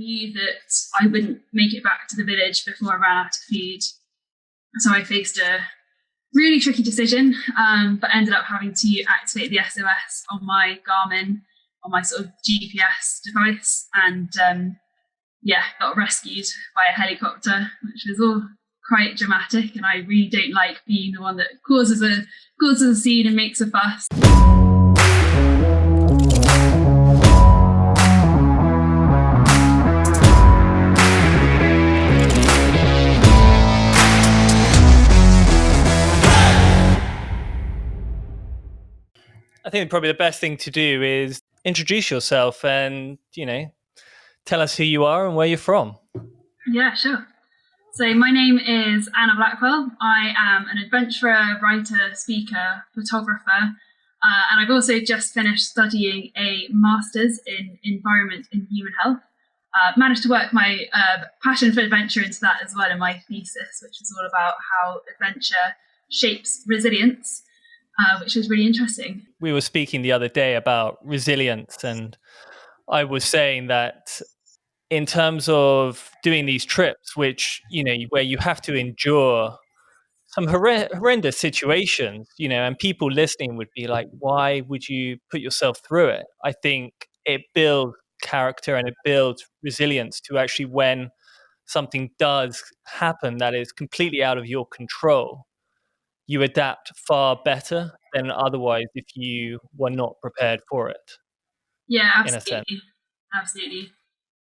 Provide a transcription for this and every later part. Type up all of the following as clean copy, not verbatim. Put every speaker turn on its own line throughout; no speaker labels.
knew that I wouldn't make it back to the village before I ran out of food. So I faced a really tricky decision, but ended up having to activate the SOS on my Garmin, on my sort of GPS device, and got rescued by a helicopter, which was all quite dramatic. And I really don't like being the one that causes a scene and makes a fuss.
I think probably the best thing to do is introduce yourself and, tell us who you are and where you're from.
Yeah, sure. So my name is Anna Blackwell. I am an adventurer, writer, speaker, photographer, and I've also just finished studying a master's in environment and human health. Managed to work my passion for adventure into that as well in my thesis, which is all about how adventure shapes resilience. Which was really interesting.
We were speaking the other day about resilience, and I was saying that in terms of doing these trips, which, where you have to endure some horrendous situations, and people listening would be like, why would you put yourself through it? I think it builds character and it builds resilience to actually, when something does happen that is completely out of your control, you adapt far better than otherwise if you were not prepared for it.
Yeah, absolutely. Absolutely.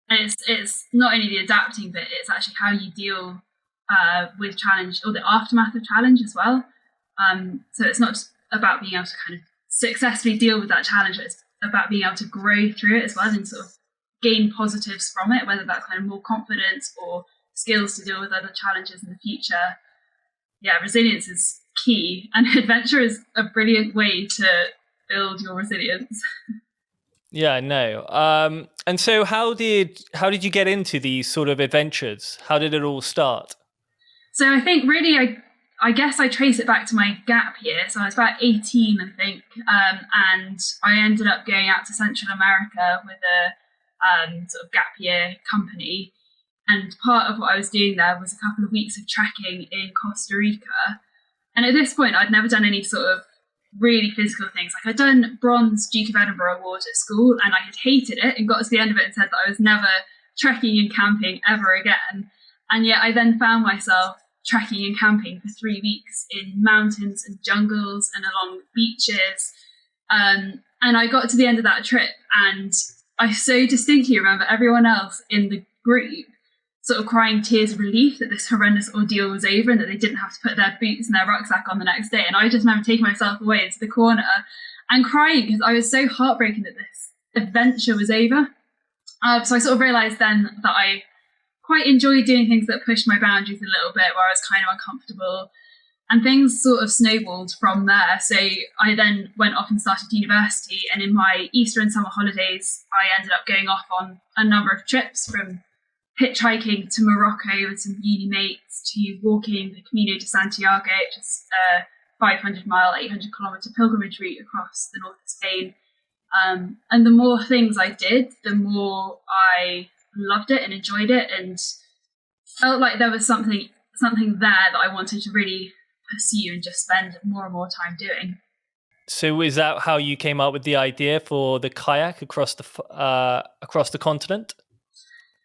And it's not only the adapting bit, it's actually how you deal with challenge or the aftermath of challenge as well. So it's not just about being able to kind of successfully deal with that challenge, but it's about being able to grow through it as well and sort of gain positives from it, whether that's kind of more confidence or skills to deal with other challenges in the future. Yeah, resilience is key, and adventure is a brilliant way to build your resilience.
Yeah, no. And so how did you get into these sort of adventures? How did it all start?
So I think really, I guess I trace it back to my gap year. So I was about 18, I think, and I ended up going out to Central America with a sort of gap year company. And part of what I was doing there was a couple of weeks of trekking in Costa Rica. And at this point, I'd never done any sort of really physical things. Like I'd done bronze Duke of Edinburgh award at school, and I had hated it and got to the end of it and said that I was never trekking and camping ever again. And yet I then found myself trekking and camping for 3 weeks in mountains and jungles and along beaches. And I got to the end of that trip, and I so distinctly remember everyone else in the group sort of crying tears of relief that this horrendous ordeal was over and that they didn't have to put their boots and their rucksack on the next day. And I just remember taking myself away into the corner and crying because I was so heartbroken that this adventure was over. So I sort of realised then that I quite enjoyed doing things that pushed my boundaries a little bit, where I was kind of uncomfortable. And things sort of snowballed from there. So I then went off and started university. And in my Easter and summer holidays, I ended up going off on a number of trips, from hitchhiking to Morocco with some uni mates, to walking the Camino de Santiago, just a 500-mile, 800-kilometre pilgrimage route across the north of Spain. And the more things I did, the more I loved it and enjoyed it, and felt like there was something there that I wanted to really pursue and just spend more and more time doing.
So is that how you came up with the idea for the kayak across the continent?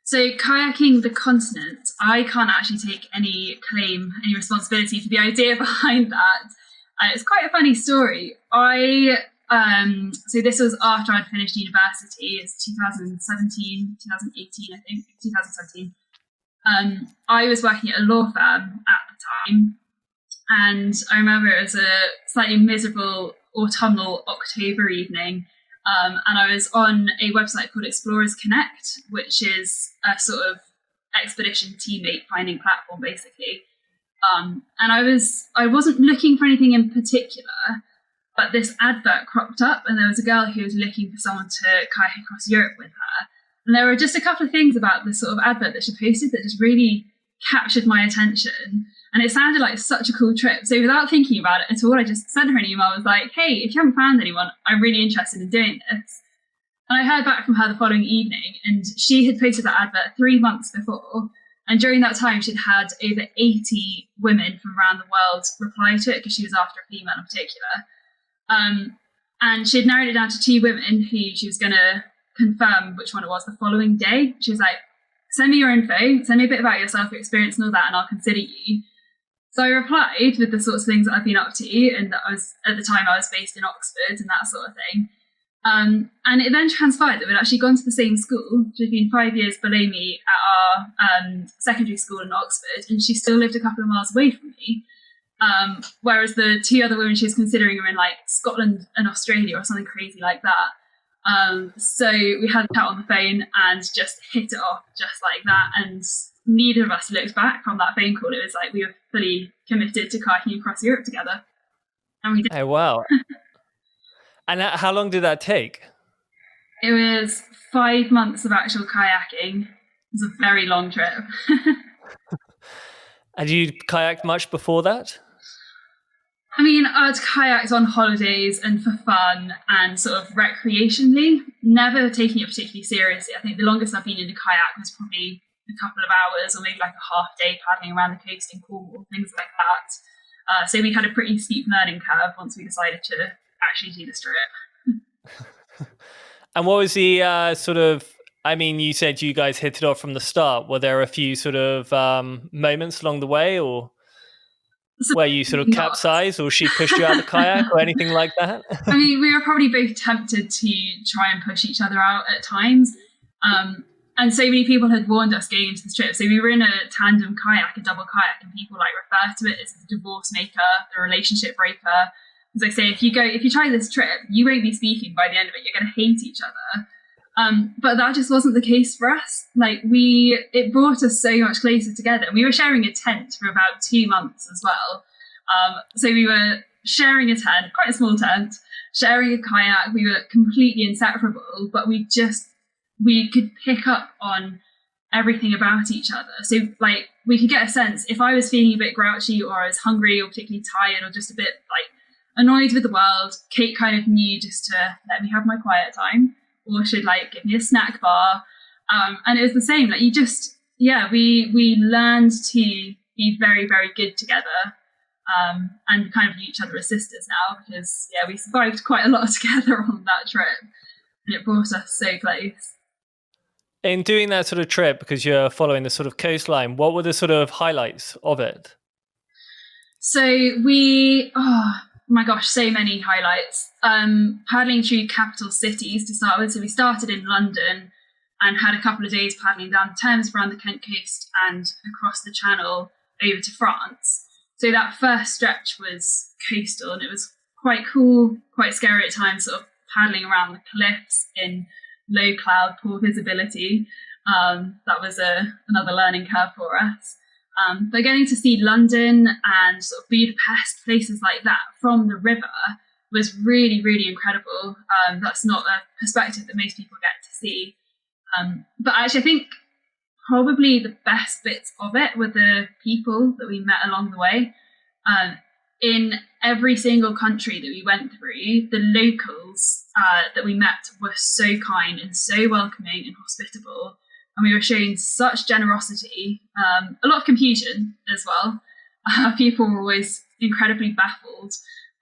So kayaking the continent, I can't actually take any responsibility for the idea behind that. It's quite a funny story. So this was after I'd finished university. It's 2017, 2018, I think, 2017. I was working at a law firm at the time, and I remember it was a slightly miserable autumnal October evening. And I was on a website called Explorers Connect, which is a sort of expedition teammate finding platform, basically. And I wasn't looking for anything in particular, but this advert cropped up, and there was a girl who was looking for someone to kayak across Europe with her. And there were just a couple of things about this sort of advert that she posted that just really captured my attention. And it sounded like such a cool trip. So without thinking about it at all, I just sent her an email. I was like, hey, if you haven't found anyone, I'm really interested in doing this. And I heard back from her the following evening, and she had posted that advert 3 months before. And during that time, she'd had over 80 women from around the world reply to it because she was after a female in particular. And she'd narrowed it down to 2 women who she was going to confirm which one it was the following day. She was like, send me your info, send me a bit about yourself, your experience and all that, and I'll consider you. So I replied with the sorts of things that I've been up to, and that I was, at the time I was based in Oxford and that sort of thing. And it then transpired that we'd actually gone to the same school. She'd been 5 years below me at our secondary school in Oxford, and she still lived a couple of miles away from me. Whereas the 2 other women she was considering were in like Scotland and Australia or something crazy like that. So we had a chat on the phone and just hit it off just like that. And neither of us looked back from that phone call. It was like we were fully committed to kayaking across Europe together. And we did.
Oh, wow. And how long did that take?
It was 5 months of actual kayaking. It was a very long trip.
Had you kayaked much before that?
I mean, I'd kayaked on holidays and for fun and sort of recreationally, never taking it particularly seriously. I think the longest I've been in a kayak was probably a couple of hours or maybe like a half day paddling around the coast in Cornwall, things like that. So we had a pretty steep learning curve once we decided to actually do this trip.
And what was the sort of, I mean, you said you guys hit it off from the start. Were there a few sort of moments along the way, or where you sort of capsized, or she pushed you out of the kayak or anything like that?
I mean, we were probably both tempted to try and push each other out at times. And so many people had warned us going into this trip. So we were in a tandem kayak, a double kayak, and people like refer to it as the divorce maker, the relationship breaker. As I say, if you try this trip, you won't be speaking by the end of it. You're going to hate each other. But that just wasn't the case for us. Like it brought us so much closer together. We were sharing a tent for about 2 months as well. So we were sharing a tent, quite a small tent, sharing a kayak. We were completely inseparable, but we could pick up on everything about each other. So like we could get a sense if I was feeling a bit grouchy or I was hungry or particularly tired or just a bit like annoyed with the world, Kate kind of knew just to let me have my quiet time, or she'd like give me a snack bar. And it was the same, like we learned to be very, very good together, and kind of view each other as sisters now, because we survived quite a lot together on that trip, and it brought us so close.
In doing that sort of trip, because you're following the sort of coastline, what were the sort of highlights of it?
So my gosh, so many highlights. Paddling through capital cities to start with. So we started in London and had a couple of days paddling down the Thames around the Kent coast and across the Channel over to France. So that first stretch was coastal, and it was quite cool, quite scary at times, sort of paddling around the cliffs in low cloud, poor visibility. That was another learning curve for us. But getting to see London and sort of Budapest, places like that from the river was really, really incredible. That's not a perspective that most people get to see. But actually, I think probably the best bits of it were the people that we met along the way. In every single country that we went through, the locals that we met were so kind and so welcoming and hospitable. And we were shown such generosity, a lot of confusion as well. People were always incredibly baffled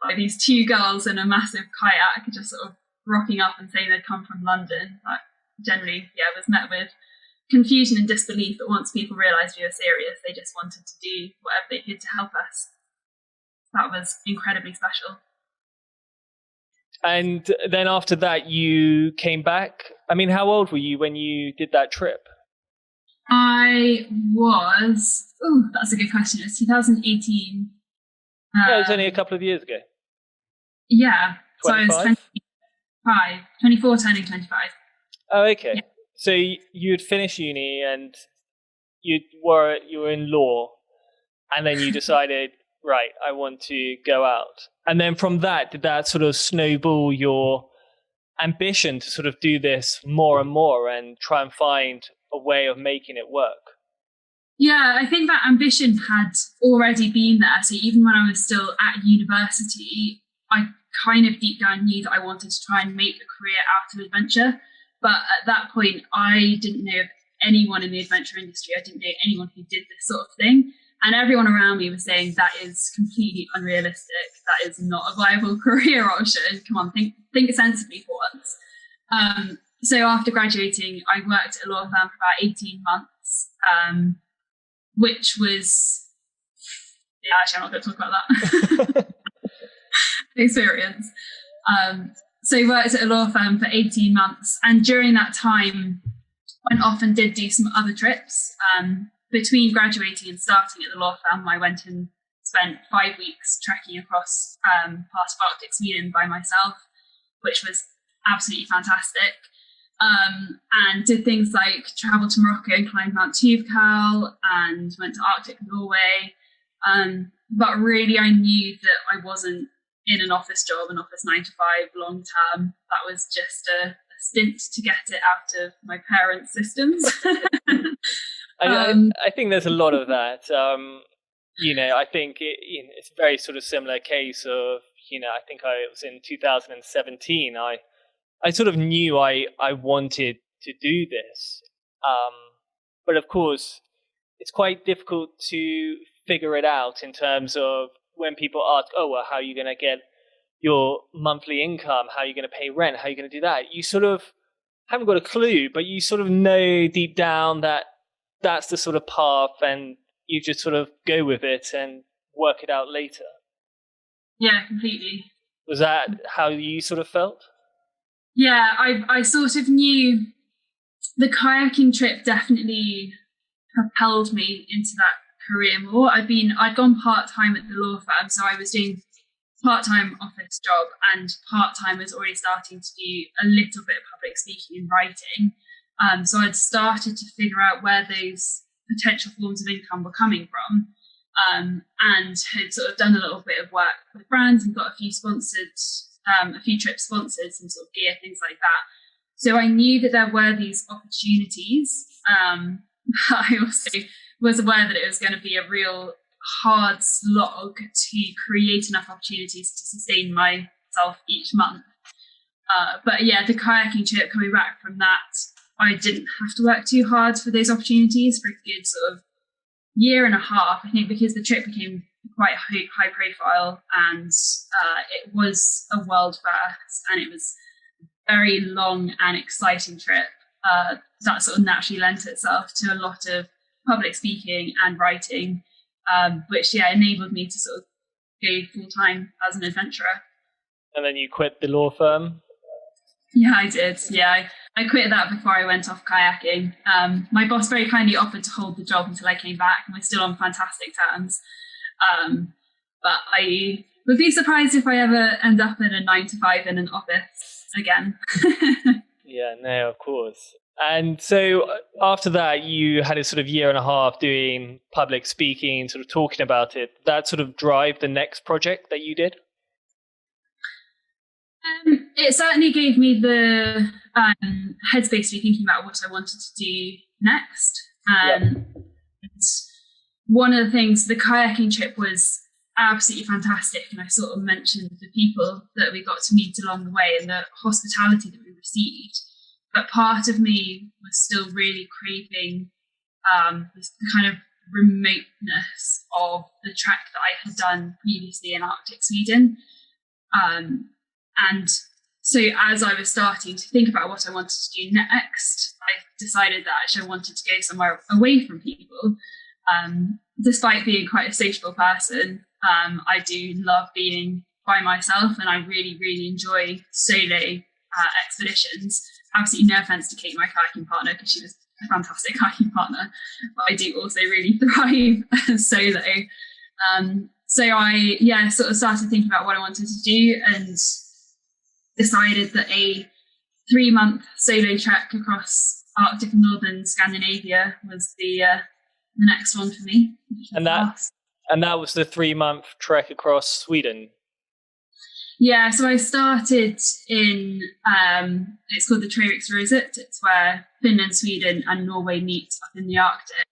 by these 2 girls in a massive kayak just sort of rocking up and saying they'd come from London. That generally, was met with confusion and disbelief, but once people realised we were serious, they just wanted to do whatever they could to help us. That was incredibly special.
And then after that, you came back. I mean, how old were you when you did that trip?
I was, that's a good question. It was 2018.
It was only a couple of years ago.
Yeah.
25?
So I was 24, turning 25.
Oh, okay.
Yeah.
So you'd finished uni and you were in law, and then you decided, right, I want to go out. And then from that, did that sort of snowball your ambition to sort of do this more and more and try and find a way of making it work?
Yeah, I think that ambition had already been there. So even when I was still at university, I kind of deep down knew that I wanted to try and make a career out of adventure. But at that point, I didn't know of anyone in the adventure industry. I didn't know anyone who did this sort of thing. And everyone around me was saying that is completely unrealistic. That is not a viable career option. Come on, think sensibly for once. So after graduating, I worked at a law firm for about 18 months, which was, actually, I'm not going to talk about that experience. So I worked at a law firm for 18 months. And during that time, went off and did do some other trips. Between graduating and starting at the law firm, I went and spent 5 weeks trekking across part of Arctic Sweden by myself, which was absolutely fantastic. And did things like travel to Morocco and climb Mount Tuvkal, and went to Arctic Norway. But really, I knew that I wasn't in an office job, an office 9 to 5 long term. That was just a stint to get it out of my parents' systems.
I think there's a lot of that. I think it's a very sort of similar case of, I think I was in 2017. I sort of knew I wanted to do this. But of course, it's quite difficult to figure it out in terms of when people ask, oh, well, how are you going to get your monthly income? How are you going to pay rent? How are you going to do that? You sort of haven't got a clue, but you sort of know deep down that that's the sort of path, and you just sort of go with it and work it out later.
Yeah, completely.
Was that how you sort of felt?
Yeah, I sort of knew the kayaking trip definitely propelled me into that career more. I'd gone part-time at the law firm, so I was doing part-time office job, and part-time was already starting to do a little bit of public speaking and writing. So I'd started to figure out where those potential forms of income were coming from, and had sort of done a little bit of work with brands and got a few trips sponsored, some sort of gear, things like that. So I knew that there were these opportunities. I also was aware that it was going to be a real hard slog to create enough opportunities to sustain myself each month. But yeah, the kayaking trip, coming back from that, I didn't have to work too hard for those opportunities for a good sort of year and a half, I think, because the trip became quite high profile, and it was a world first, and it was a very long and exciting trip that sort of naturally lent itself to a lot of public speaking and writing, which enabled me to sort of go full time as an adventurer.
And then you quit the law firm?
Yeah, I did. Yeah, I quit that before I went off kayaking. My boss very kindly offered to hold the job until I came back, and we're still on fantastic terms. But I would be surprised if I ever end up in a 9 to 5 in an office again.
Yeah, no, of course. And so after that, you had a sort of year and a half doing public speaking, sort of talking about it. That sort of drive the next project that you did?
It certainly gave me the headspace to be thinking about what I wanted to do next. One of the things, the kayaking trip was absolutely fantastic, and I sort of mentioned the people that we got to meet along the way and the hospitality that we received. But part of me was still really craving the kind of remoteness of the trek that I had done previously in Arctic Sweden. And so as I was starting to think about what I wanted to do next, I decided that actually I wanted to go somewhere away from people. Despite being quite a sociable person, I do love being by myself, and I really, really enjoy solo expeditions. Absolutely no offense to Kate, my kayaking partner, because she was a fantastic kayaking partner, but I do also really thrive solo. So I sort of started thinking about what I wanted to do, and decided that a 3-month solo trek across Arctic and Northern Scandinavia was the next one for me.
And that was the 3-month trek across Sweden?
Yeah, so I started in, it's called the Treriksröset. It's where Finland, Sweden and Norway meet up in the Arctic.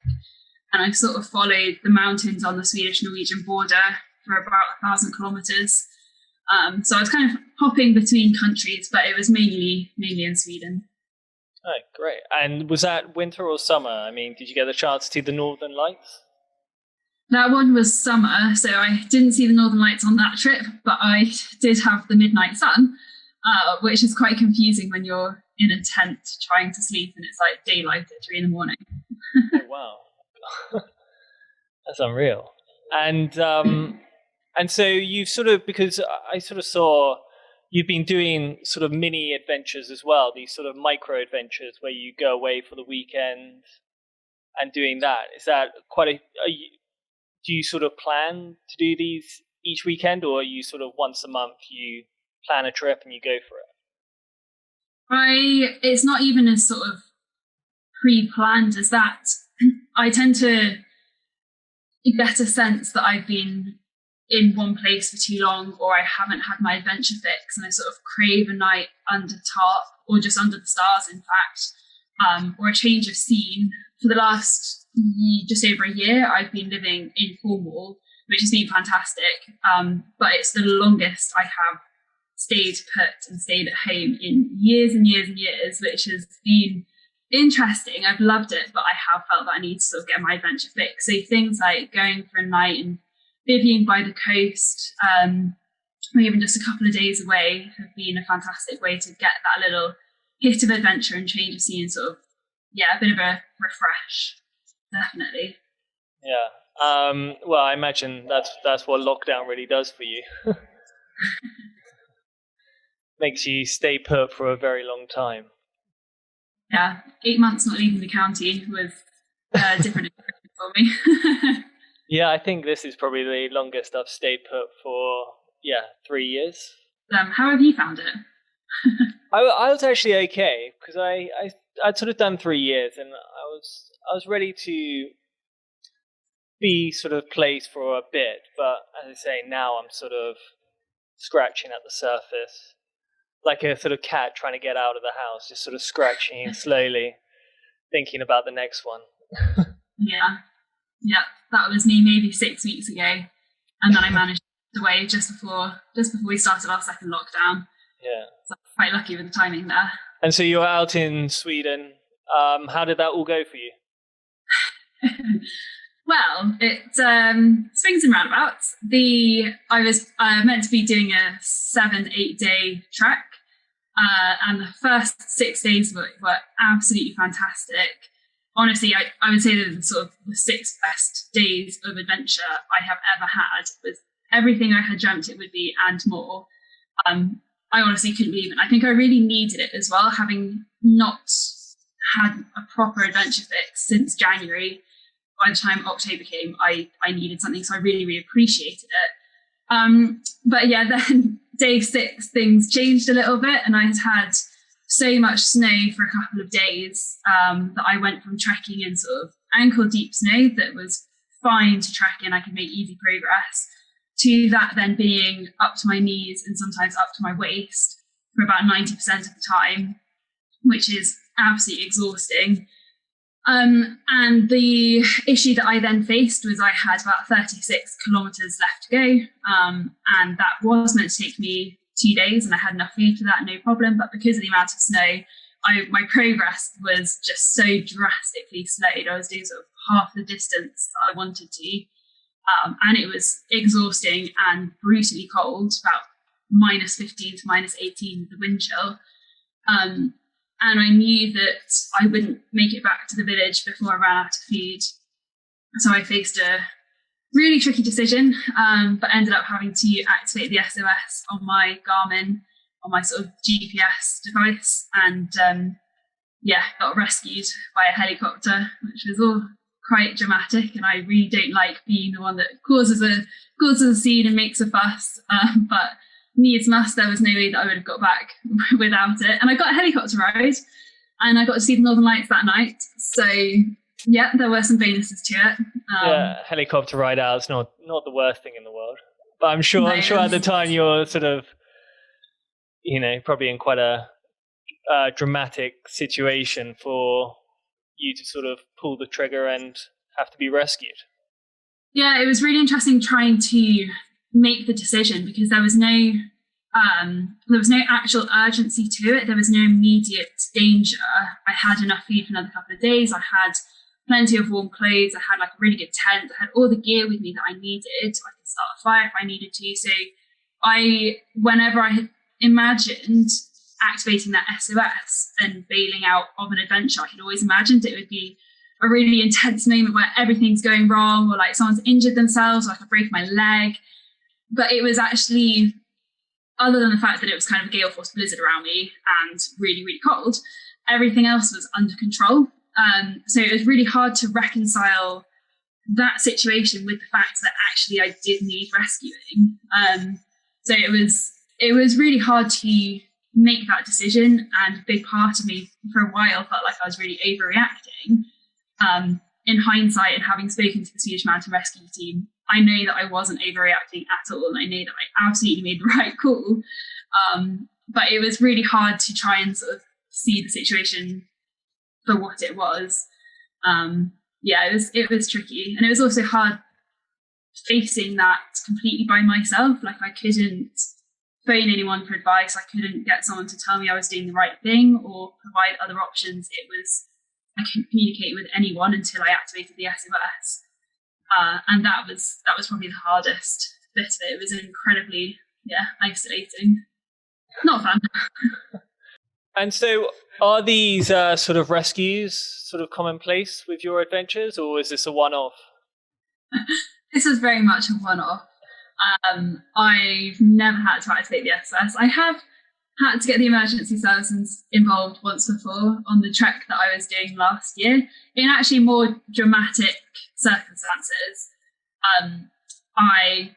And I sort of followed the mountains on the Swedish-Norwegian border for about 1,000 kilometres. So I was kind of hopping between countries, but it was mainly in Sweden.
Oh, great. And was that winter or summer? I mean, did you get a chance to see the Northern Lights?
That one was summer, so I didn't see the Northern Lights on that trip, but I did have the midnight sun, which is quite confusing when you're in a tent trying to sleep and it's like daylight at 3 a.m.
Oh, wow. That's unreal. And so you've sort of, because I sort of saw you've been doing sort of mini adventures as well, these sort of micro adventures where you go away for the weekend and doing that. Is that do you sort of plan to do these each weekend, or are you sort of once a month you plan a trip and you go for it?
It's not even as sort of pre-planned as that. I tend to get a sense that I've been in one place for too long, or I haven't had my adventure fix, and I sort of crave a night under tarp or just under the stars, in fact, or a change of scene. For the last just over a year, I've been living in Cornwall, which has been fantastic, but it's the longest I have stayed put and stayed at home in years and years and years, which has been interesting. I've loved it, but I have felt that I need to sort of get my adventure fix. So things like going for a night and bivvying by the coast, or even just a couple of days away, have been a fantastic way to get that little hit of adventure and change of scene, sort of, a bit of a refresh, definitely.
Yeah. Well, I imagine that's what lockdown really does for you. Makes you stay put for a very long time.
Yeah, 8 months not leaving the county was a different experience for me.
Yeah, I think this is probably the longest I've stayed put for, 3 years.
How have you found it?
I was actually okay, because I'd sort of done 3 years, and I was ready to be sort of placed for a bit, but as I say, now I'm sort of scratching at the surface, like a sort of cat trying to get out of the house, just sort of scratching slowly, thinking about the next one.
Yeah, that was me maybe 6 weeks ago, and then I managed to get away just before we started our second lockdown.
Yeah,
so I'm quite lucky with the timing there.
And so you're out in Sweden. How did that all go for you?
Well, it swings and roundabouts. I was meant to be doing a 7-8 day trek, and the first 6 days were absolutely fantastic. Honestly, I would say that sort of the 6 best days of adventure I have ever had, with everything I had dreamt it would be and more. I honestly couldn't believe it. I think I really needed it as well, having not had a proper adventure fix since January. By the time October came, I needed something, so I really, really appreciated it. But yeah, then day 6, things changed a little bit, and I had so much snow for a couple of days that I went from trekking in sort of ankle deep snow that was fine to trek in, I could make easy progress, to that then being up to my knees and sometimes up to my waist for about 90% of the time, which is absolutely exhausting. And the issue that I then faced was I had about 36 kilometres left to go, and that was meant to take me 2 days, and I had enough food for that, no problem. But because of the amount of snow, my progress was just so drastically slowed. I was doing sort of half the distance that I wanted to, and it was exhausting and brutally cold, about -15 to -18 with the wind chill. And I knew that I wouldn't make it back to the village before I ran out of food. So I faced a really tricky decision, but ended up having to activate the SOS on my Garmin, on my sort of GPS device, and got rescued by a helicopter, which was all quite dramatic. And I really don't like being the one that causes a scene and makes a fuss, but needs must. There was no way that I would have got back without it. And I got a helicopter ride, and I got to see the Northern Lights that night. So yeah, there were some bonuses to it.
Helicopter ride out is not the worst thing in the world. But I'm sure at the time you're sort of, probably in quite a dramatic situation for you to sort of pull the trigger and have to be rescued.
Yeah, it was really interesting trying to make the decision, because there was no There was no actual urgency to it. There was no immediate danger. I had enough food for another couple of days. I had plenty of warm clothes. I had like a really good tent. I had all the gear with me that I needed. I could start a fire if I needed to. So whenever I had imagined activating that SOS and bailing out of an adventure, I had always imagined it would be a really intense moment where everything's going wrong, or like someone's injured themselves, or I could break my leg. But it was actually, other than the fact that it was kind of a gale force blizzard around me and really, really cold, everything else was under control. So it was really hard to reconcile that situation with the fact that actually I did need rescuing. So it was really hard to make that decision, and a big part of me for a while felt like I was really overreacting. In hindsight, and having spoken to the Swedish Mountain Rescue team, I know that I wasn't overreacting at all, and I know that I absolutely made the right call. But it was really hard to try and sort of see the situation for what it was. It was tricky, and it was also hard facing that completely by myself. Like, I couldn't phone anyone for advice. I couldn't get someone to tell me I was doing the right thing or provide other options. I couldn't communicate with anyone until I activated the SOS. And that was probably the hardest bit of it. It was incredibly, isolating. Not fun.
And so are these sort of rescues sort of commonplace with your adventures, or is this a one-off?
This is very much a one-off. I've never had to activate the SOS. I have had to get the emergency services involved once before on the trek that I was doing last year, in actually more dramatic circumstances.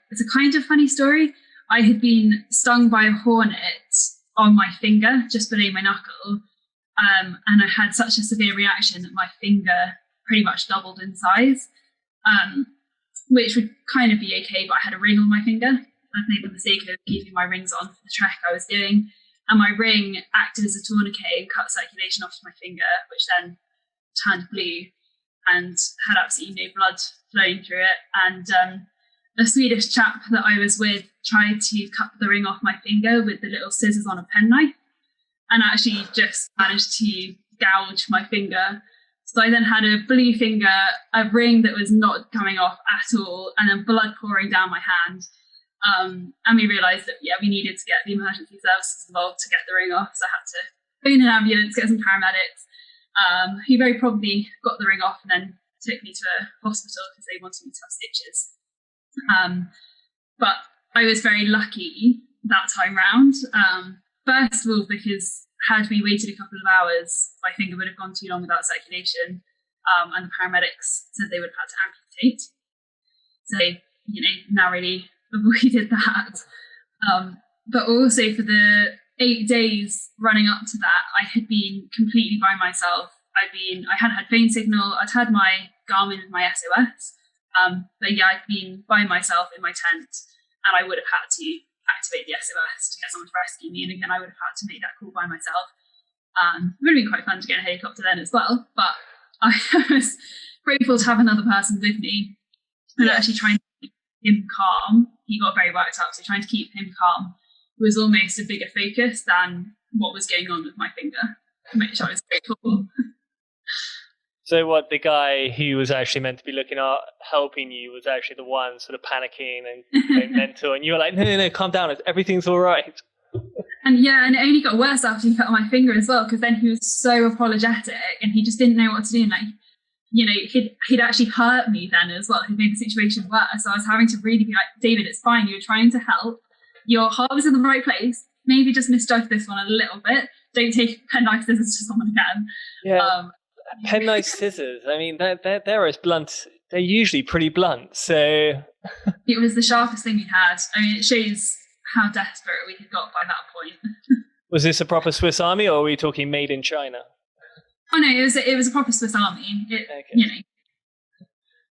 It's a kind of funny story. I had been stung by a hornet on my finger, just below my knuckle, and I had such a severe reaction that my finger pretty much doubled in size, which would kind of be okay, but I had a ring on my finger. I'd made the mistake of keeping my rings on for the trek I was doing, and my ring acted as a tourniquet and cut circulation off my finger, which then turned blue and had absolutely no blood flowing through it. And a Swedish chap that I was with tried to cut the ring off my finger with the little scissors on a penknife, and actually just managed to gouge my finger. So I then had a blue finger, a ring that was not coming off at all, and then blood pouring down my hand. And we realised that, we needed to get the emergency services involved to get the ring off. So I had to phone an ambulance, get some paramedics, who very probably got the ring off and then took me to a hospital because they wanted me to have stitches. But I was very lucky that time round. First of all, because had we waited a couple of hours, my finger would have gone too long without circulation, and the paramedics said they would have had to amputate. So, narrowly avoided that. But also for the 8 days running up to that, I had been completely by myself. I hadn't had phone signal. I'd had my Garmin with my SOS. But I'd been by myself in my tent, and I would have had to activate the SOS to get someone to rescue me. And again, I would have had to make that call by myself. It would have been quite fun to get a helicopter then as well. But I was grateful to have another person with me and actually trying to keep him calm. He got very worked up, so trying to keep him calm was almost a bigger focus than what was going on with my finger, which I was grateful for.
So what, the guy who was actually meant to be looking at helping you was actually the one sort of panicking and going mental, and you were like, no, calm down, everything's all right.
And it only got worse after he cut on my finger as well, because then he was so apologetic and he just didn't know what to do. And he'd actually hurt me then as well. He'd made the situation worse. So I was having to really be like, David, it's fine. You're trying to help. Your heart was in the right place. Maybe just misjudge this one a little bit. Don't take penknife scissors to someone again.
Yeah. Penknife scissors. I mean, they're as blunt. They're usually pretty blunt. So
it was the sharpest thing we had. I mean, it shows how desperate we had got by that point.
Was this a proper Swiss Army, or are we talking made in China?
Oh no, it was a proper Swiss Army.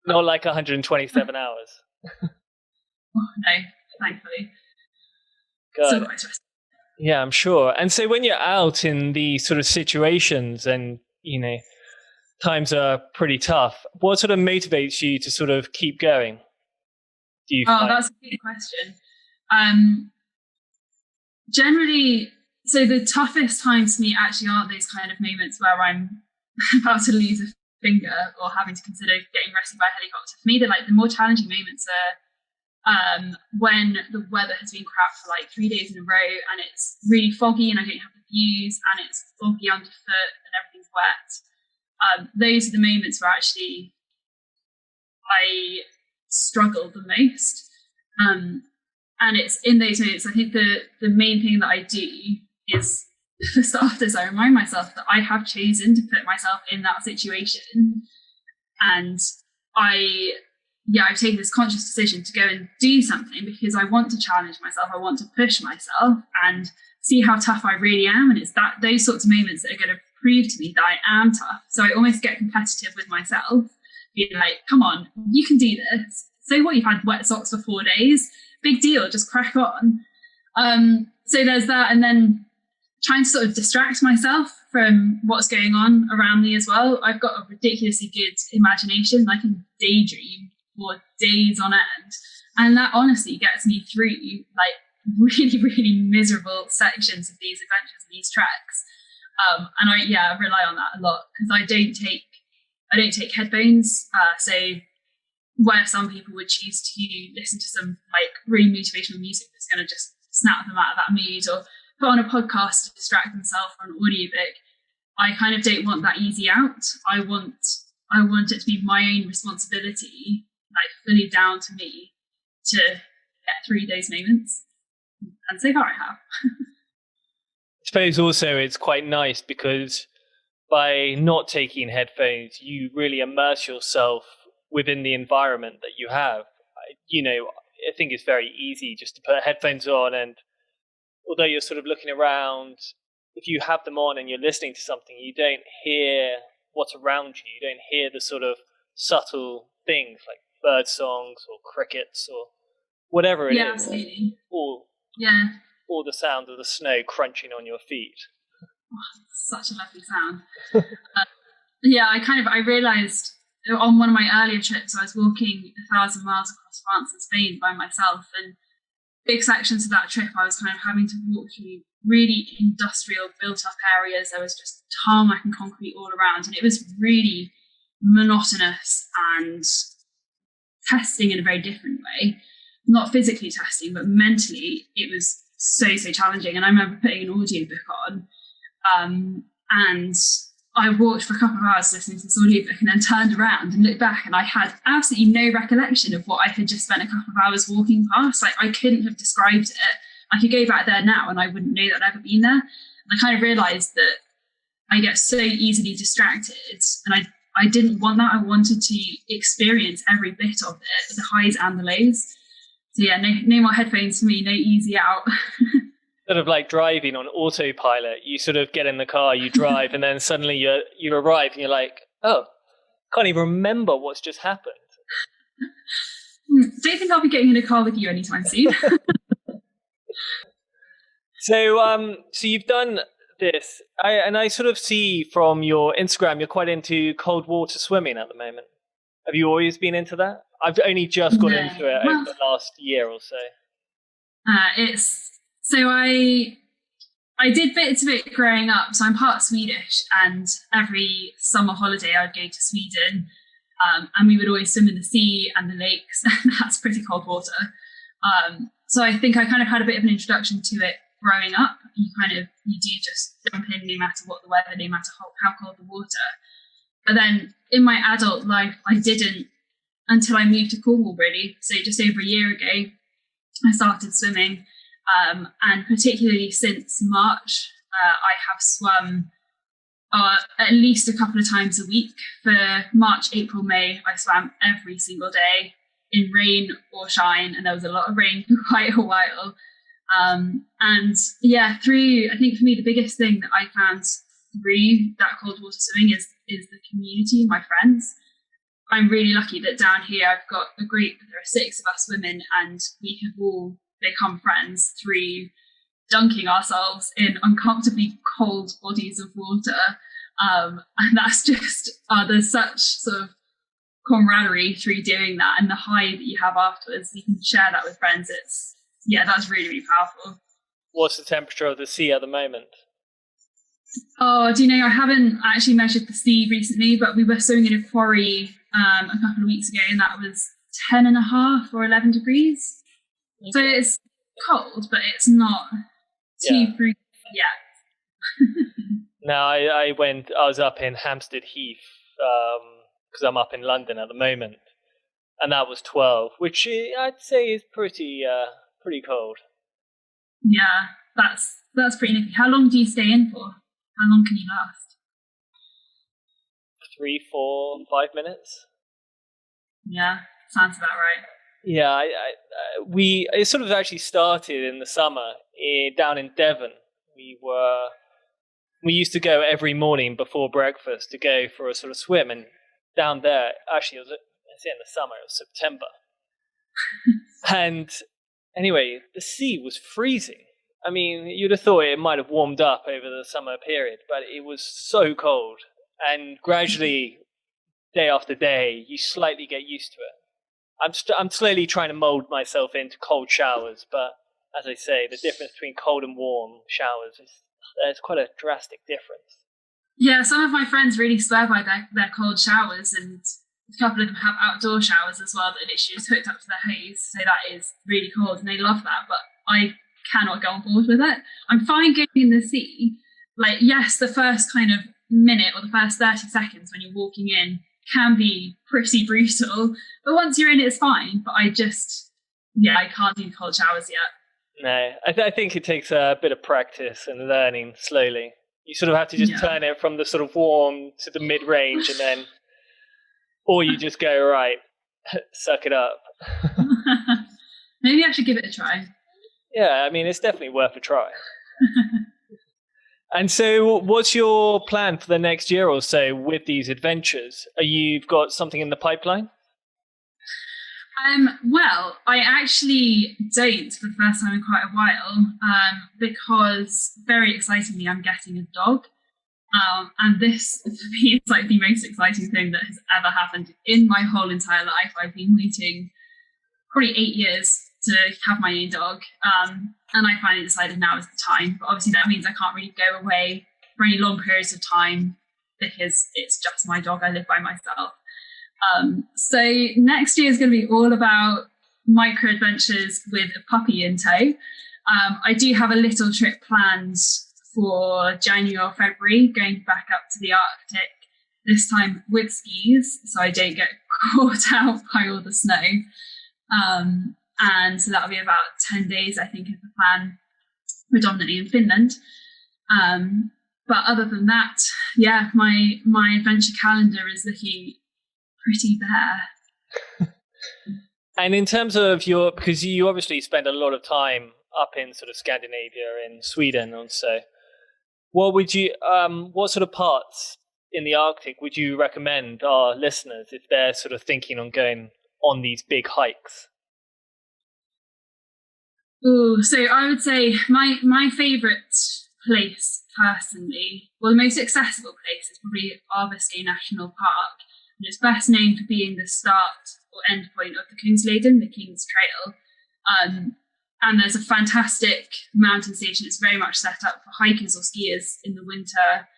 Not like 127 hours.
Oh, no, thankfully.
God. Yeah, I'm sure. And so when you're out in these sort of situations and, times are pretty tough, what sort of motivates you to sort of keep going?
That's a good question. generally, so the toughest times for me actually aren't those kind of moments where I'm about to lose a finger or having to consider getting rescued by a helicopter. For me, the more challenging moments are when the weather has been crap for like 3 days in a row and it's really foggy and I don't have the views and it's foggy underfoot and everything's wet. Those are the moments where actually I struggle the most. And it's in those moments, I think the main thing that I do is, for starters, I remind myself that I have chosen to put myself in that situation. And I've taken this conscious decision to go and do something because I want to challenge myself. I want to push myself and see how tough I really am. And it's those sorts of moments that are going to prove to me that I am tough. So I almost get competitive with myself, being like, come on, you can do this. So what, you've had wet socks for 4 days? Big deal, just crack on. So there's that. And then trying to sort of distract myself from what's going on around me as well. I've got a ridiculously good imagination. I can daydream for days on end. And that honestly gets me through like really, really miserable sections of these adventures, these treks. And I rely on that a lot because I don't take headphones. So where some people would choose to listen to some like really motivational music that's going to just snap them out of that mood, or put on a podcast to distract themselves, or an audiobook, I kind of don't want that easy out. I want it to be my own responsibility, like fully down to me, to get through those moments. And so far I have.
I suppose also it's quite nice because by not taking headphones, you really immerse yourself within the environment that you have. I think it's very easy just to put headphones on, and although you're sort of looking around, if you have them on and you're listening to something, you don't hear what's around you. You don't hear the sort of subtle things like bird songs or crickets or whatever it is.
Yeah, absolutely.
Or the sound of the snow crunching on your feet.
Oh, such a lovely sound. I realised on one of my earlier trips, I was walking 1,000 miles across France and Spain by myself, and big sections of that trip I was kind of having to walk through really industrial built up areas. There was just tarmac and concrete all around, and it was really monotonous and testing in a very different way. Not physically testing, but mentally it was so challenging. And I remember putting an audiobook on, and I walked for a couple of hours listening to this audiobook and then turned around and looked back, and I had absolutely no recollection of what I had just spent a couple of hours walking past. Like, I couldn't have described it. I could go back there now and I wouldn't know that I'd ever been there. And I kind of realised that I get so easily distracted, and I didn't want that. I wanted to experience every bit of it, the highs and the lows. So yeah, no more headphones for me, no easy out.
Sort of like driving on autopilot. You sort of get in the car, you drive, and then suddenly you arrive and you're like, oh, can't even remember what's just happened.
Don't think I'll be getting in a car with you anytime soon.
So you've done this, I sort of see from your Instagram you're quite into cold water swimming at the moment. Have you always been into that? I've only just got into it over the last year or so.
I did bits of it growing up. So I'm part Swedish, and every summer holiday I'd go to Sweden, and we would always swim in the sea and the lakes, and that's pretty cold water. So I think I kind of had a bit of an introduction to it growing up. You do just jump in no matter what the weather, no matter how cold the water. But then in my adult life, I didn't until I moved to Cornwall, really. So just over a year ago, I started swimming. And particularly since March, I have swum at least a couple of times a week. For March, April, May, I swam every single day in rain or shine, and there was a lot of rain for quite a while. I think for me, the biggest thing that I found through that cold water swimming is the community, my friends. I'm really lucky that down here I've got a group. There are 6 of us women, and we have all become friends through dunking ourselves in uncomfortably cold bodies of water. And that's just, there's such sort of camaraderie through doing that, and the high that you have afterwards, you can share that with friends. That's really, really powerful.
What's the temperature of the sea at the moment?
Oh, do you know, I haven't actually measured the sea recently, but we were swimming in a quarry a couple of weeks ago, and that was 10.5 or 11 degrees. Okay. So it's cold, but it's not too freezing yet.
No, I was up in Hampstead Heath, because I'm up in London at the moment, and that was 12, which I'd say is pretty cold.
Yeah, that's pretty nippy. How long do you stay in for? How long can you last?
3, 4, 5 minutes.
Yeah, sounds about right.
Yeah, it sort of actually started in the summer down in Devon. We used to go every morning before breakfast to go for a sort of swim, and down there, actually, I say in the summer, it was September. And anyway, the sea was freezing. I mean, you'd have thought it might have warmed up over the summer period, but it was so cold. And gradually, day after day, you slightly get used to it. I'm slowly trying to mold myself into cold showers, but as I say, the difference between cold and warm showers there's quite a drastic difference.
Yeah, some of my friends really swear by their cold showers, and a couple of them have outdoor showers as well that literally just hooked up to their hose, so that is really cold, and they love that, but I cannot go on board with it. I'm fine going in the sea. Like, yes, the first kind of minute or the first 30 seconds when you're walking in can be pretty brutal, but once you're in, it's fine. But I can't do cold showers yet.
No, I think it takes a bit of practice and learning slowly. You sort of have to just turn it from the sort of warm to the mid-range, and then, or you just go, right, suck it up.
Maybe I should give it a try.
Yeah, I mean, it's definitely worth a try. And so what's your plan for the next year or so with these adventures? You've got something in the pipeline?
Well, I actually don't for the first time in quite a while, because very excitingly, I'm getting a dog. And this, for me, is like the most exciting thing that has ever happened in my whole entire life. I've been waiting probably 8 years to have my own dog. And I finally decided now is the time. But obviously that means I can't really go away for any long periods of time because it's just my dog. I live by myself. So next year is going to be all about micro adventures with a puppy in tow. I do have a little trip planned for January or February, going back up to the Arctic, this time with skis, so I don't get caught out by all the snow. And so that'll be about 10 days, I think, is the plan, predominantly in Finland. But other than that, yeah, my adventure calendar is looking pretty bare.
And in terms of because you obviously spend a lot of time up in sort of Scandinavia, in Sweden and so, what sort of parts in the Arctic would you recommend our listeners if they're sort of thinking on going on these big hikes?
Oh, so I would say my favourite place personally, well, the most accessible place is probably Aavasky National Park. And it's best known for being the start or end point of the Kungsleden, the King's Trail. And there's a fantastic mountain station. It's very much set up for hikers or skiers in the winter.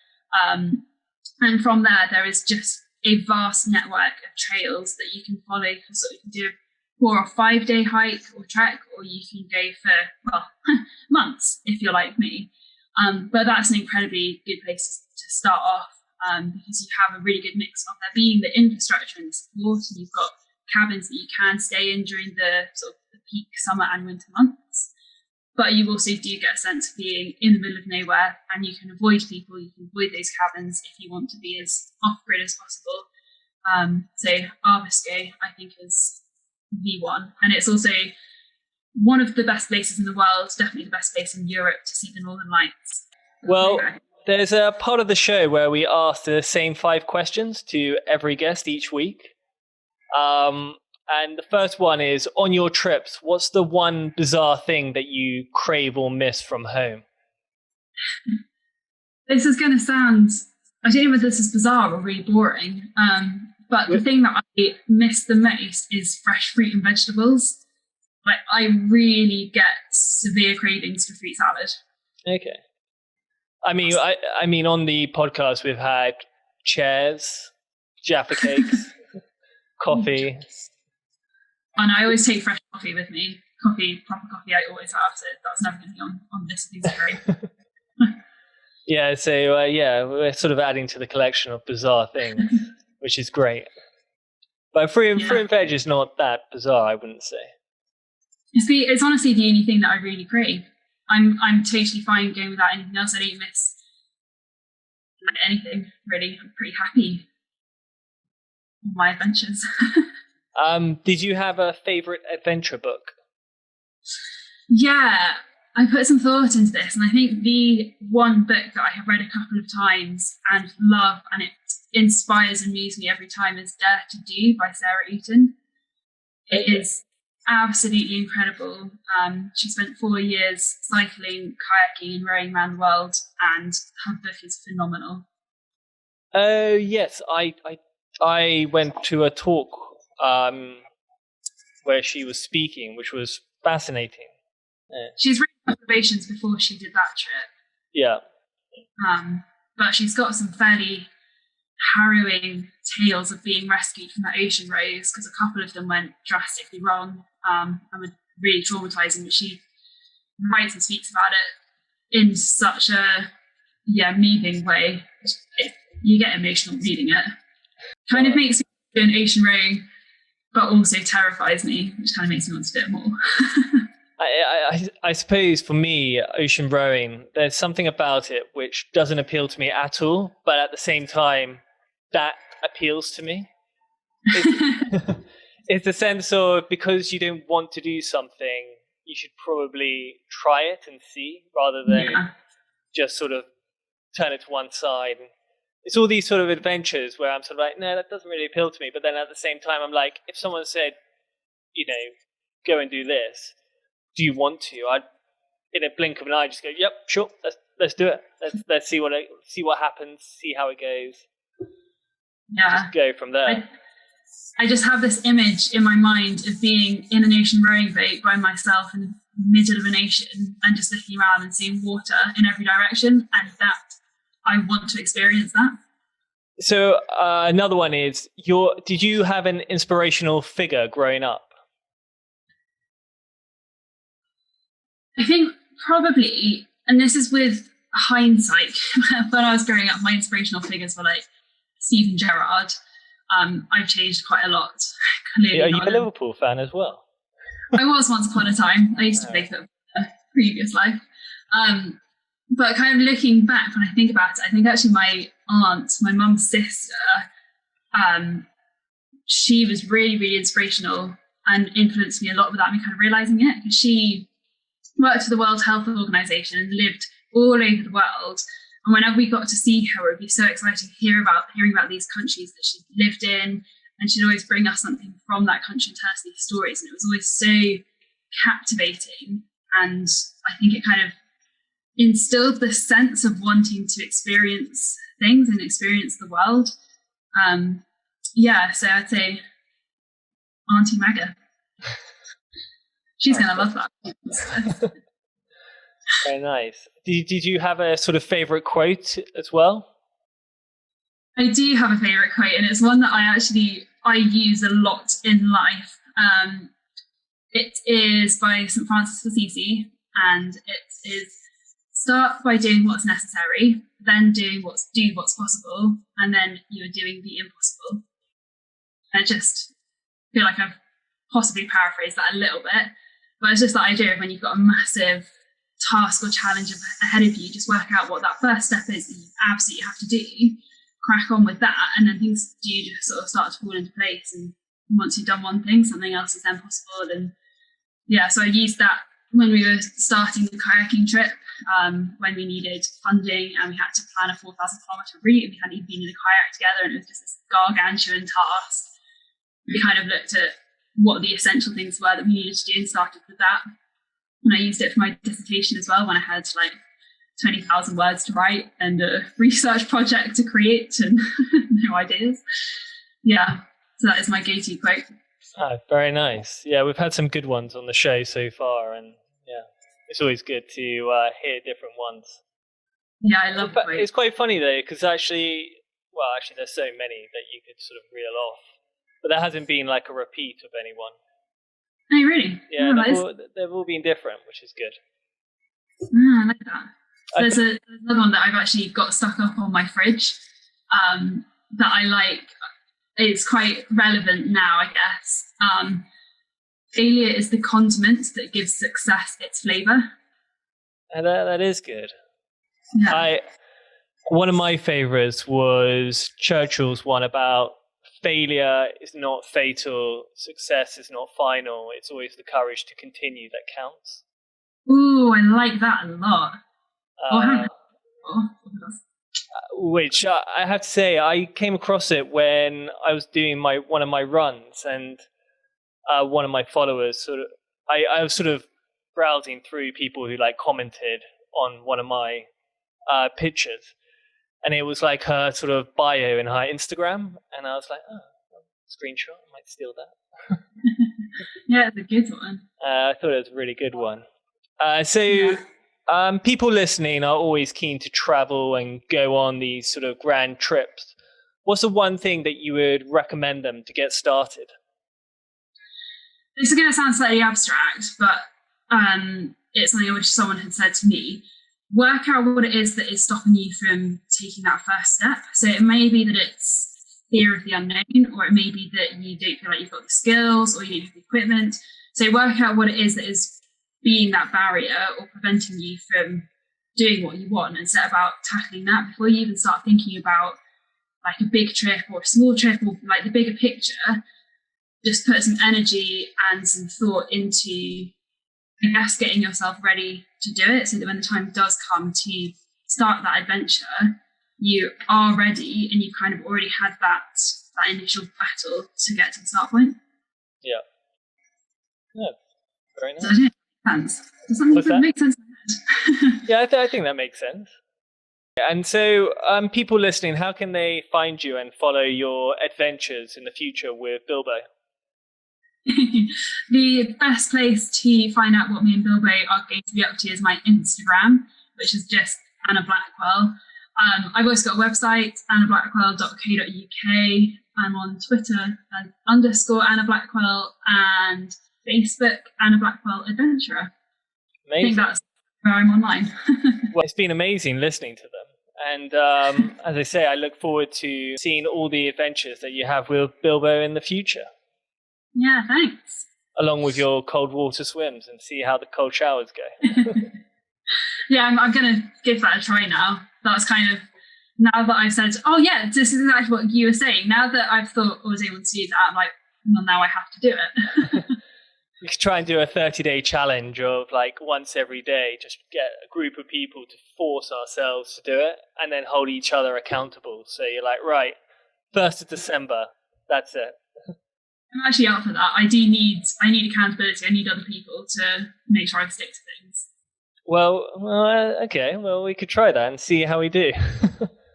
And from there is just a vast network of trails that you can follow. So you can do a 4 or 5 day hike or trek, or you can go for, well, months if you're like me. But that's an incredibly good place to start off. Because you have a really good mix of there being the infrastructure and the support, and you've got cabins that you can stay in during the sort of the peak summer and winter months. But you also do get a sense of being in the middle of nowhere, and you can avoid people, you can avoid those cabins if you want to be as off-grid as possible. So Aavasky, I think, is the one. And it's also one of the best places in the world, definitely the best place in Europe to see the Northern Lights.
Well, there's a part of the show where we ask the same 5 questions to every guest each week. And the first one is, on your trips, what's the one bizarre thing that you crave or miss from home?
This is going to sound, I don't know whether this is bizarre or really boring, but the thing that I miss the most is fresh fruit and vegetables. Like, I really get severe cravings for fruit salad.
Okay. I mean, on the podcast we've had chairs, Jaffa cakes, coffee.
And I always take fresh coffee with me. Coffee, proper coffee, I always have. So that's never going to be on this piece of great.
Yeah, so we're sort of adding to the collection of bizarre things, which is great. But fruit and veg is not that bizarre, I wouldn't say.
It's honestly the only thing that I really crave. I'm totally fine going without anything else. I don't miss anything, really. I'm pretty happy with my adventures.
Did you have a favourite adventure book?
Yeah, I put some thought into this, and I think the one book that I have read a couple of times and love, and it inspires and moves me every time, is Dare to Do by Sarah Eaton. It is absolutely incredible. She spent 4 years cycling, kayaking, and rowing around the world, and her book is phenomenal.
Oh yes, I went to a talk where she was speaking, which was fascinating. Yeah.
She's written observations before she did that trip.
Yeah.
But she's got some fairly harrowing tales of being rescued from that ocean rose, because a couple of them went drastically wrong and were really traumatizing. But she writes and speaks about it in such a moving way. You get emotional reading it. Kind of makes me do an ocean rowing, but also terrifies me, which kind of makes me want to do it more.
I suppose for me, ocean rowing, there's something about it which doesn't appeal to me at all, but at the same time, that appeals to me. It's the sense of, because you don't want to do something, you should probably try it and see, rather than just sort of turn it to one side. It's all these sort of adventures where I'm sort of like, no, that doesn't really appeal to me. But then at the same time, I'm like, if someone said, go and do this, do you want to? I'd, in a blink of an eye, just go, yep, sure, let's do it. Let's see what happens, see how it goes.
Yeah.
Just go from there.
I just have this image in my mind of being in an ocean rowing boat by myself in the middle of an ocean and just looking around and seeing water in every direction, and that I want to experience that.
So another one is, did you have an inspirational figure growing up?
I think probably, and this is with hindsight, when I was growing up, my inspirational figures were like Steven Gerrard. I've changed quite a lot. Clearly,
are you a Liverpool fan as well?
I was once upon a time. I used to play football in a previous life. But kind of looking back, when I think about it, I think actually my aunt, my mum's sister, she was really, really inspirational and influenced me a lot without me kind of realising it, because she worked for the World Health Organization and lived all over the world. And whenever we got to see her, it would be so exciting hearing about these countries that she'd lived in. And she'd always bring us something from that country and tell us these stories. And it was always so captivating. And I think it kind of instilled this sense of wanting to experience things and experience the world. So I'd say Auntie Magga. She's going to love that.
Very nice. Did you have a sort of favourite quote as well?
I do have a favourite quote, and it's one that I use a lot in life. It is by St. Francis of Assisi, and it is, start by doing what's necessary, then do what's possible, and then you're doing the impossible. I just feel like I've possibly paraphrased that a little bit, but it's just that idea of when you've got a massive task or challenge ahead of you, just work out what that first step is that you absolutely have to do, crack on with that, and then things do just sort of start to fall into place. And once you've done one thing, something else is then possible. And so I used that when we were starting the kayaking trip, when we needed funding and we had to plan a 4,000 kilometre route, and we hadn't even been in a kayak together, and it was just this gargantuan task. We kind of looked at what the essential things were that we needed to do and started with that. And I used it for my dissertation as well, when I had like 20,000 words to write and a research project to create and no ideas. Yeah, so that is my go-to quote.
Ah, very nice. Yeah, we've had some good ones on the show so far, and yeah, it's always good to hear different ones.
Yeah, I love the
It's quite funny though, because actually, there's so many that you could sort of reel off, but there hasn't been like a repeat of anyone.
Oh, really?
Yeah,
Oh,
they've all been different, which is good.
I like that. So there's another one that I've actually got stuck up on my fridge that I like. It's quite relevant now, I guess. Failure is the condiment that gives success its flavour.
And that is good.
Yeah.
One of my favourites was Churchill's one about failure is not fatal, success is not final. It's always the courage to continue that counts.
Ooh, I like that a lot.
Which I have to say, I came across it when I was doing one of my runs, and one of my followers I was sort of browsing through people who like commented on one of my pictures, and it was like her sort of bio in her Instagram, and I was like, oh, screenshot, I might steal that.
Yeah, it's a good one.
I thought it was a really good one. People listening are always keen to travel and go on these sort of grand trips. What's the one thing that you would recommend them to get started?
This is going to sound slightly abstract, but it's something I wish someone had said to me. Work out what it is that is stopping you from taking that first step. So it may be that it's fear of the unknown, or it may be that you don't feel like you've got the skills or you don't have the equipment. So work out what it is that is being that barrier or preventing you from doing what you want, and set about tackling that before you even start thinking about like a big trip or a small trip or like the bigger picture. Just put some energy and some thought into, I guess, getting yourself ready to do it, so that when the time does come to start that adventure, you are ready and you've kind of already had that initial battle to get to the start point.
Yeah. Yeah. Very nice.
So I don't know if that makes sense. Does that make sense in my head?
Yeah, I think that makes sense. And so, people listening, how can they find you and follow your adventures in the future with Bilbo?
The best place to find out what me and Bilbo are going to be up to is my Instagram, which is just Anna Blackwell. I've also got a website, annablackwell.co.uk. I'm on Twitter as _Anna Blackwell, and Facebook, Anna Blackwell Adventurer.
Amazing.
I think that's where I'm online.
Well, it's been amazing listening to them. And as I say, I look forward to seeing all the adventures that you have with Bilbo in the future.
Yeah, thanks.
Along with your cold water swims, and see how the cold showers go.
Yeah, I'm going to give that a try now. That's kind of, now that I've said, oh yeah, this is exactly what you were saying. Now that I've thought I was able to do that, I'm like, well, now I have to do it.
We could try and do a 30-day challenge of like once every day, just get a group of people to force ourselves to do it, and then hold each other accountable. So you're like, right, 1st of December, that's it.
I'm actually up for that. I need accountability. I need other people to make sure I stick to things.
Well, okay. Well, we could try that and see how we do.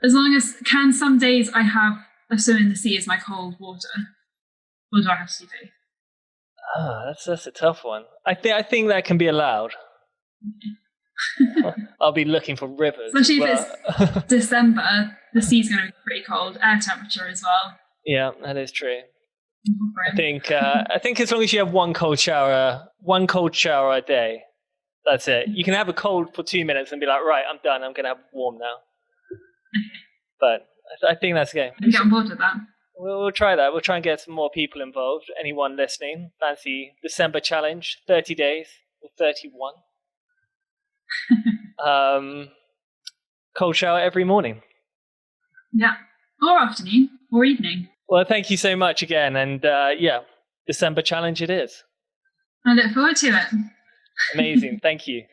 As long as, some days I have a swim in the sea as my cold water, or do I have to do both?
That's a tough one. I think that can be allowed. I'll be looking for rivers.
Especially if it's December, the sea's going to be pretty cold. Air temperature as well.
Yeah, that is true. I think as long as you have one cold shower a day, that's it. You can have a cold for 2 minutes and be like, right, I'm done. I'm going to have warm now. But I think that's okay.
I can get on board with that.
We'll try that. We'll try and get some more people involved. Anyone listening, fancy December challenge, 30 days or 31. Cold shower every morning.
Yeah, or afternoon, or evening.
Well, thank you so much again. And December challenge it is.
I look forward to it.
Amazing. Thank you.